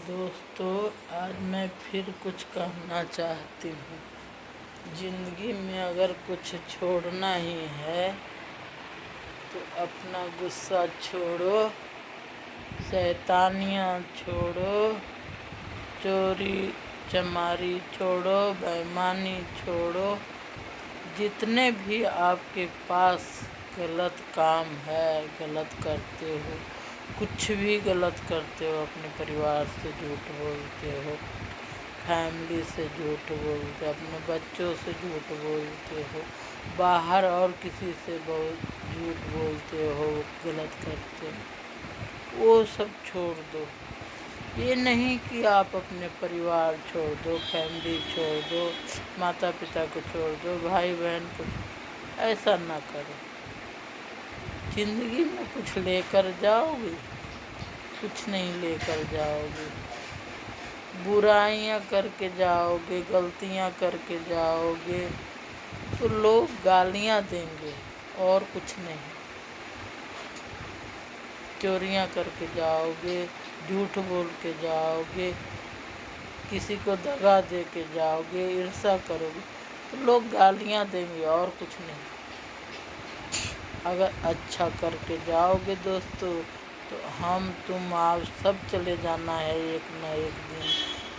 دوستو، آج میں پھر کچھ کہنا چاہتی ہوں۔ زندگی میں اگر کچھ چھوڑنا ہی ہے تو اپنا غصہ چھوڑو، شیطانیاں چھوڑو، چوری چماری چھوڑو، بے ایمانی چھوڑو۔ جتنے بھی آپ کے پاس غلط کام ہے، غلط کرتے ہو، کچھ بھی غلط کرتے ہو، اپنے پریوار سے جھوٹ بولتے ہو، فیملی سے جھوٹ بولتے ہو، اپنے بچوں سے جھوٹ بولتے ہو، باہر اور کسی سے جھوٹ بولتے ہو، غلط کرتے ہو، وہ سب چھوڑ دو۔ یہ نہیں کہ آپ اپنے پریوار چھوڑ دو، فیملی چھوڑ دو، ماتا پتا کو چھوڑ دو، بھائی بہن کو ایسا نہ کرو۔ زندگی میں کچھ لے کر جاؤ گے؟ کچھ نہیں لے کر جاؤ گے۔ برائیاں کر کے جاؤ گے، غلطیاں کر کے جاؤ گے تو لوگ گالیاں دیں گے اور کچھ نہیں۔ چوریاں کر کے جاؤ گے، جھوٹ بول کے جاؤ گے، کسی کو دغا دے کے جاؤ گے، عرصہ کرو گے تو لوگ گالیاں دیں گے اور کچھ نہیں۔ اگر اچھا کر کے جاؤ گے دوستو تو ہم تم آپ سب چلے جانا ہے ایک نہ ایک دن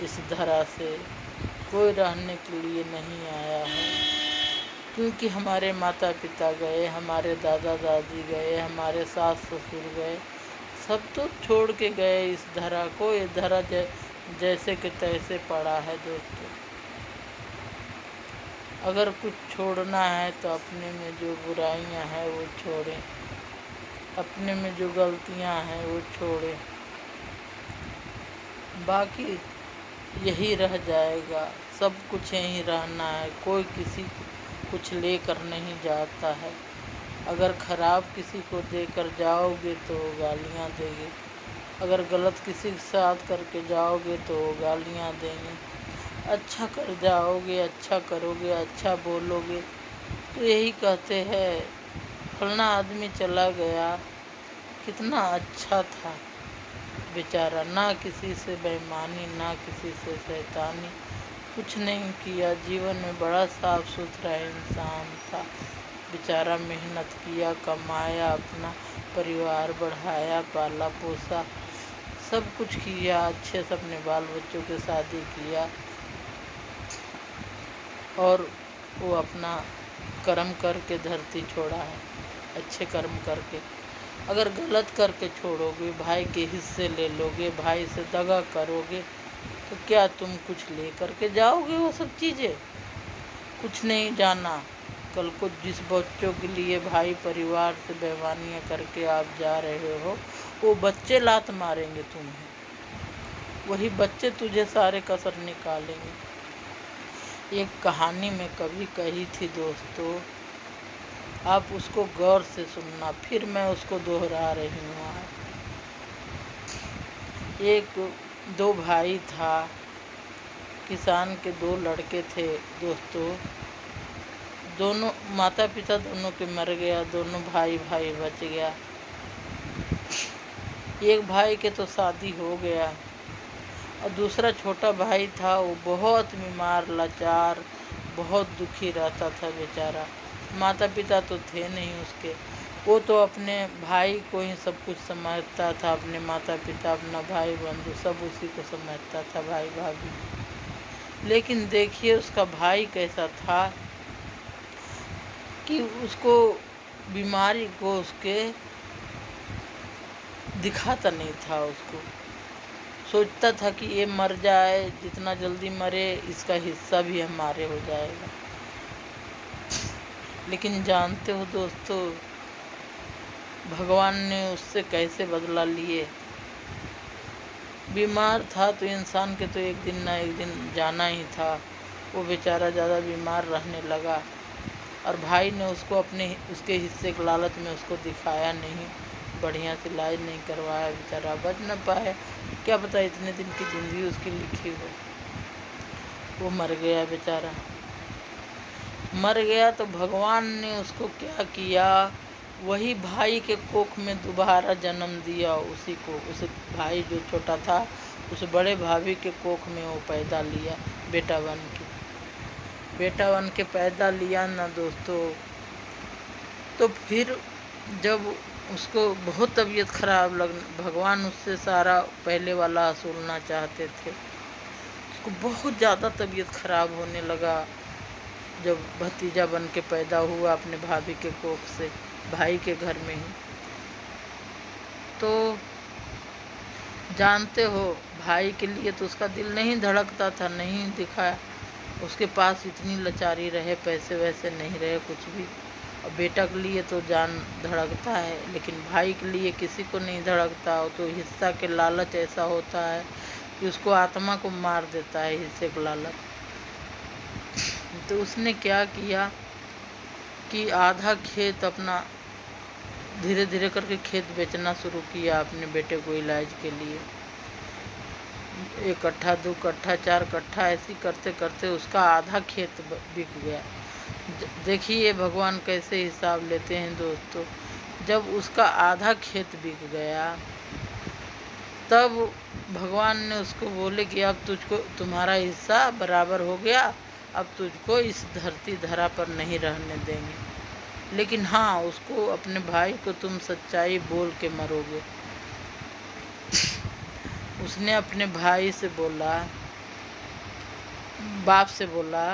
اس دھرا سے۔ کوئی رہنے کے لیے نہیں آیا ہے، کیونکہ ہمارے ماتا پتا گئے، ہمارے دادا دادی گئے، ہمارے ساس سسر گئے، سب تو چھوڑ کے گئے اس دھرا کو۔ یہ دھرا جیسے کہ تیسے پڑا ہے دوستو۔ اگر کچھ چھوڑنا ہے تو اپنے میں جو برائیاں ہیں وہ چھوڑیں، اپنے میں جو غلطیاں ہیں وہ چھوڑیں، باقی یہی رہ جائے گا۔ سب کچھ یہیں رہنا ہے، کوئی کسی کو کچھ لے کر نہیں جاتا ہے۔ اگر خراب کسی کو دے کر جاؤ گے تو وہ گالیاں دے گے، اگر غلط کسی کے ساتھ کر کے جاؤ گے تو وہ گالیاں دیں گے۔ اچھا کر جاؤ گے، اچھا کرو گے، اچھا بولو گے تو یہی کہتے ہیں فلانا آدمی چلا گیا، کتنا اچھا تھا بیچارہ، نہ کسی سے بے ایمانی، نہ کسی سے شیطانی، کچھ نہیں کیا، جیون میں بڑا صاف ستھرا انسان تھا بیچارہ، محنت کیا، کمایا، اپنا پریوار بڑھایا، پالا پوسا، سب کچھ کیا، اچھے سے اپنے بال بچوں کے شادی کیا، اور وہ اپنا کرم کر کے دھرتی چھوڑا ہے، اچھے کرم کر کے۔ اگر غلط کر کے چھوڑو گے، بھائی کے حصے لے لو گے، بھائی سے دغا کرو گے تو کیا تم کچھ لے کر کے جاؤ گے؟ وہ سب چیزیں کچھ نہیں جانا۔ کل کو جس بچوں کے لیے بھائی پریوار سے بے ایمانیاں کر کے آپ جا رہے ہو، وہ بچے لات ماریں گے تمہیں، وہی بچے تجھے سارے کسر نکالیں گے۔ ایک کہانی میں کبھی کہی تھی دوستو، آپ اس کو غور سے سننا، پھر میں اس کو دوہرا رہی ہوں آج۔ ایک دو بھائی تھا، کسان کے دو لڑکے تھے دوستو، دونوں ماتا پتا دونوں کے مر گیا، دونوں بھائی بچ گیا۔ ایک بھائی کے تو شادی ہو گیا اور دوسرا چھوٹا بھائی تھا، وہ بہت بیمار، لاچار، بہت دکھی رہتا تھا بیچارہ۔ ماتا پتا تو تھے نہیں اس کے، وہ تو اپنے بھائی کو ہی سب کچھ سمجھتا تھا، اپنے ماتا پتا، اپنا بھائی بندھو سب اسی کو سمجھتا تھا، بھائی بھابھی۔ لیکن دیکھیے اس کا بھائی کیسا تھا کہ اس کو بیماری کو اس کے دکھاتا نہیں تھا، اس کو سوچتا تھا کہ یہ مر جائے، جتنا جلدی مرے اس کا حصہ بھی ہمارے ہو جائے گا۔ لیکن جانتے ہو دوستو، بھگوان نے اس سے کیسے بدلہ لیے؟ بیمار تھا تو انسان کے تو ایک دن نہ ایک دن جانا ہی تھا، وہ بیچارہ زیادہ بیمار رہنے لگا اور بھائی نے اس کے حصے کے لالچ میں اس کو دکھایا نہیں، بڑھیا سے علاج نہیں کروایا، بیچارہ بچ نہ پائے، کیا پتہ اتنے دن کی زندگی اس کی لکھی ہو۔ وہ مر گیا بیچارہ، مر گیا تو بھگوان نے اس کو کیا کیا، وہی بھائی کے کوکھ میں دوبارہ جنم دیا، اسی کو، اس بھائی جو چھوٹا تھا उस बड़े भाभी के कोख में वो पैदा लिया, बेटा बन के पैदा लिया ना दोस्तों। तो फिर जब उसको बहुत तबीयत खराब भगवान उससे सारा पहले वाला वसूलना चाहते थे। उसको बहुत ज़्यादा तबीयत खराब होने लगा जब भतीजा बन के पैदा हुआ अपने भाभी के कोख से, भाई के घर में ही। तो जानते हो भाई के लिए तो उसका दिल नहीं धड़कता था, नहीं दिखाया। उसके पास इतनी लाचारी रहे, पैसे वैसे नहीं रहे कुछ भी। और बेटा के लिए तो जान धड़कता है, लेकिन भाई के लिए किसी को नहीं धड़कता। तो हिस्सा के लालच ऐसा होता है कि उसको आत्मा को मार देता है, हिस्से का लालच। तो उसने क्या किया कि आधा खेत अपना धीरे धीरे करके खेत बेचना शुरू किया अपने बेटे को इलाज के लिए। 1 कट्ठा 2 कट्ठा 4 कट्ठा ऐसी करते करते उसका आधा खेत बिक गया। देखिए भगवान कैसे हिसाब लेते हैं दोस्तों। जब उसका आधा खेत बिक गया तब भगवान ने उसको बोले कि अब तुझको तुम्हारा हिस्सा बराबर हो गया, अब तुझको इस धरती धरा पर नहीं रहने देंगे। लेकिन हाँ, उसको अपने भाई को तुम सच्चाई बोल के मरोगे। उसने अपने भाई से बोला, बाप से बोला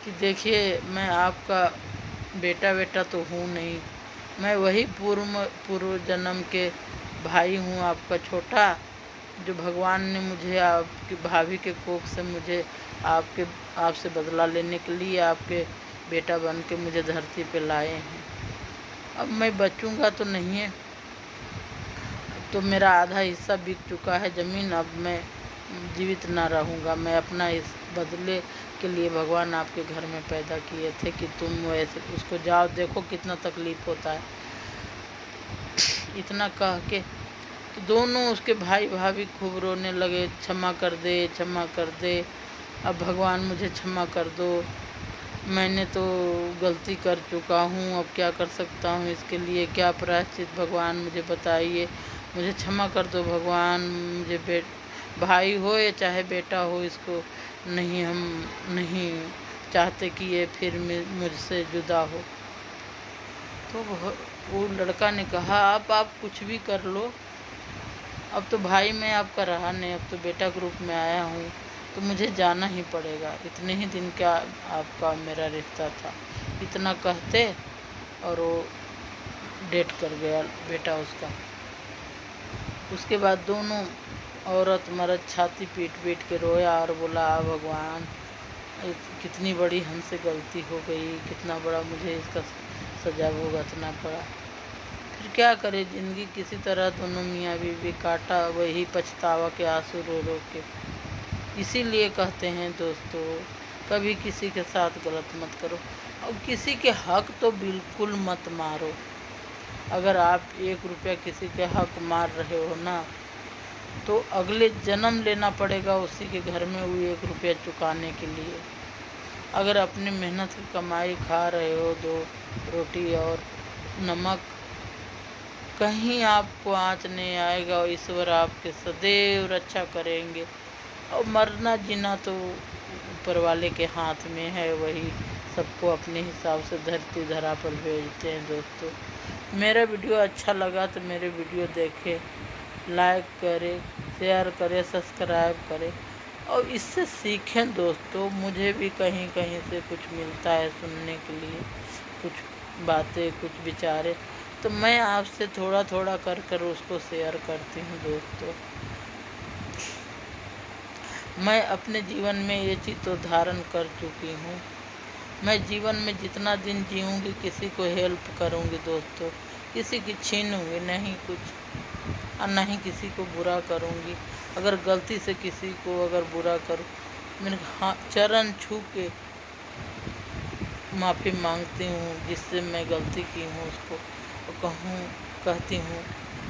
कि देखिए मैं आपका बेटा तो हूँ नहीं, मैं वही पूर्व जन्म के भाई हूँ, आपका छोटा, जो भगवान ने मुझे आपकी भाभी के कोख से मुझे आपसे बदला लेने के लिए आपके बेटा बन के मुझे धरती पे लाए हैं। अब मैं बचूंगा तो नहीं है, तो मेरा आधा हिस्सा बिक चुका है ज़मीन, अब मैं जीवित ना रहूँगा। मैं अपना इस बदले के लिए भगवान आपके घर में पैदा किए थे कि तुम वैसे उसको जाओ, देखो कितना तकलीफ़ होता है। इतना कह के तो दोनों उसके भाई भाभी खूब रोने लगे, क्षमा कर दे, क्षमा कर दे, अब भगवान मुझे क्षमा कर दो, मैंने तो गलती कर चुका हूँ, अब क्या कर सकता हूँ, इसके लिए क्या प्रायश्चित भगवान मुझे बताइए, मुझे क्षमा कर दो भगवान, मुझे भाई हो या चाहे बेटा हो, इसको नहीं, हम नहीं चाहते कि ये फिर मुझसे जुदा हो। तो वो लड़का ने कहा अब आप कुछ भी कर लो, अब तो भाई मैं आपका रहा नहीं, अब तो बेटा के रूप में आया हूँ, तो मुझे जाना ही पड़ेगा। इतने ही दिन का आपका मेरा रिश्ता था। इतना कहते और वो डेट कर गया बेटा उसका। उसके बाद दोनों औरत मर्द छाती पीट पीट के रोया और बोला भगवान कितनी बड़ी हमसे गलती हो गई, कितना बड़ा मुझे इसका सजा भुगतना पड़ा। फिर क्या करे, ज़िंदगी किसी तरह दोनों मियाँ बीवी काटा, वही पछतावा के आंसू रो रो के। इसीलिए कहते हैं दोस्तों, कभी किसी के साथ गलत मत करो और किसी के हक तो बिल्कुल मत मारो। अगर आप 1 रुपया किसी के हक मार रहे हो ना, तो अगले जन्म लेना पड़ेगा उसी के घर में वो 1 रुपया चुकाने के लिए। अगर अपनी मेहनत की कमाई खा रहे हो, 2 रोटी और नमक, कहीं आपको आँच नहीं आएगा और ईश्वर आपके सदैव रक्षा करेंगे। और मरना जीना तो ऊपर वाले के हाथ में है, वही सबको अपने हिसाब से धरती धरा पर भेजते हैं। दोस्तों मेरा वीडियो अच्छा लगा तो मेरे वीडियो देखें, लाइक करें, शेयर करें, सब्सक्राइब करें और इससे सीखें दोस्तों। मुझे भी कहीं कहीं से कुछ मिलता है सुनने के लिए, कुछ बातें, कुछ विचारे, तो मैं आपसे थोड़ा थोड़ा कर उसको शेयर करती हूँ दोस्तों। मैं अपने जीवन में ये चीज़ तो धारण कर चुकी हूँ। मैं जीवन में जितना दिन जीऊँगी किसी को हेल्प करूँगी दोस्तों, किसी की छीनूँगी नहीं कुछ और नहीं किसी को बुरा करूँगी। अगर गलती से किसी को अगर बुरा करूँ, मेरे चरण छू के माफ़ी मांगती हूँ जिससे मैं गलती की हूँ उसको, और कहती हूँ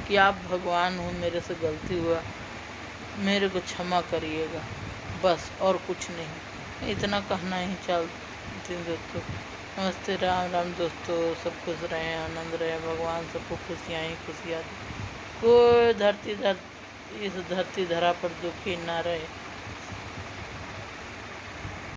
कि आप भगवान हो, मेरे से गलती हुआ, मेरे को क्षमा करिएगा, बस और कुछ नहीं। इतना कहना ही चलती दोस्तों। नमस्ते, राम राम दोस्तों। सब खुश रहें, आनंद रहे, भगवान सबको खुशियाँ ही खुशियाँ दे। कोई धरती इस धरती धरा पर दुखी न रहे।